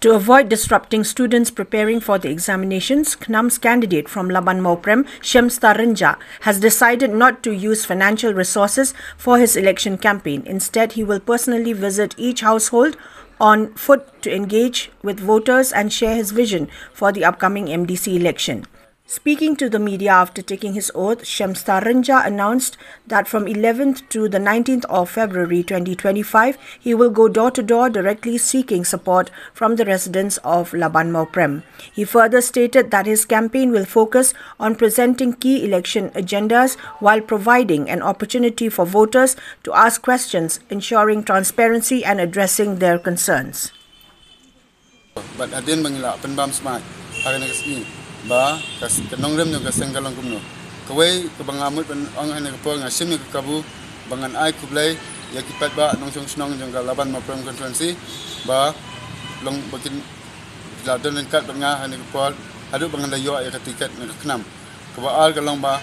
To avoid disrupting students preparing for the examinations, KNUM's candidate from Laban Mauprem, Shams Taranja, has decided not to use financial resources for his election campaign. Instead, he will personally visit each household on foot to engage with voters and share his vision for the upcoming MDC election. Speaking to the media after taking his oath, Shams Taranja announced that from 11th to the 19th of February 2025, he will go door to door directly seeking support from the residents of Laban Mauprem. He further stated that his campaign will focus on presenting key election agendas while providing an opportunity for voters to ask questions, ensuring transparency and addressing their concerns. Ba kas kanongrem no kaseng kalong kumno kawai kabangamut pen ang ane kapol nga simi kabu bangan ai kublai ya kipat ba nong song snong jong Laban Mauprem konferensi ba long bakin ladon kat nga ane kapol adu bangan dayo ya katikat na KNUM kabaal kalong ba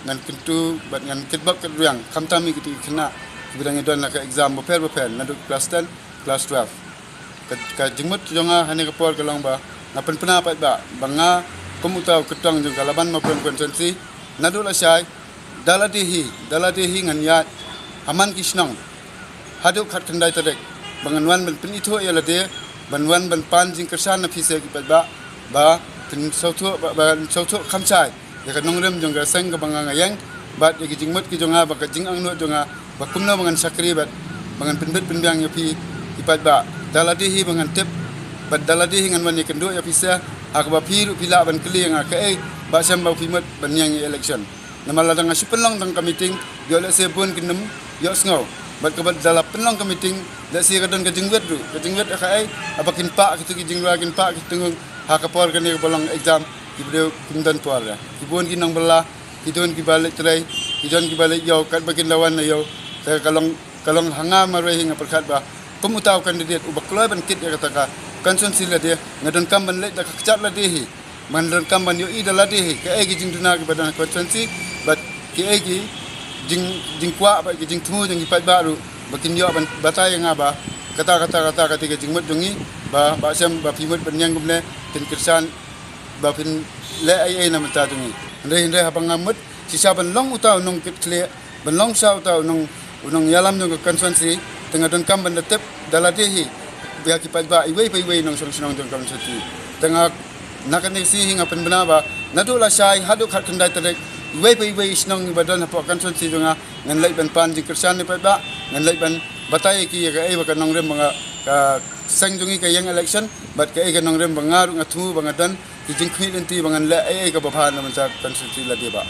ngan kentu bat ngan kitbak kedriang kamtami kitu kena bidang idon ka exam bopel nadu class 10 class 12 ka jingmut jonga ane kapol kalong ba ngapen penapat ba banga Komutaw ketang jong Laban Mauprem konferensi nadu la syai daladihi nganyat aman kisnong haduk khat kendai tadek banganwan ben penito ya lade banwan ban pan jing kersan na phise kipat ba tin sautu khamchai ya kanongrem jong seng ka banganga yang bat ya jingmut ki jonga ba jing angno jonga ba kumna bangan sakri bat bangan penbet penbiang ya pi kipat ba daladihi bangan tip bat daladihi ngan wan kendo ya phise akba piru pila ban kli nga kai ba sam ba pimat ban yang election namala dang sipenlong dang meeting yo le se pun kinem yo sngo bat ka dalap penlong meeting le se kadon ka jingwet kai abakin pa kitu ki jingwa kin pa kitu ha kapor kan ni bolong exam ki bede kumdan tuar ya ki bon ki nang bela ki don ki balik trai ki don ki balik yo kat bakin lawan na yo te kalong hanga marwe hinga perkat ba pemutaw kandidat ubak loy ban kit ya kata ka konsensi la dia ngadon kamban le da kacap la dia mandon kamban yo ida la dia ke egi jing duna ke badan konsensi bat ke egi jing kwa ba jing tumu jing ipat baru bakin yo ban batai ngaba kata ketika jing mut jongi ba sem ba pimut benyang gumne tin kirsan ba pin le ai na mata jongi ndai habang ngamut sisa ban long utaw nong kitle ban long sa utaw nong yalam jong konsensi tengah don kamban tetep dala dia biar kipat ba iwei nong senong jong kam seti tengah nakan si hinga pen benaba nadu la sai hadu khat kendai tadek iwei senong badan apa kan seti jonga ngan lai ban pan jing kersan ni pat ba ngan lai ban batai ki ka ai ba kan nongrem banga ka sang jongi ka yang election bat ka ai ka nongrem banga ru ngatu banga dan ki jing khit enti bangan la ai ka ba phan na man sa kan seti la dia ba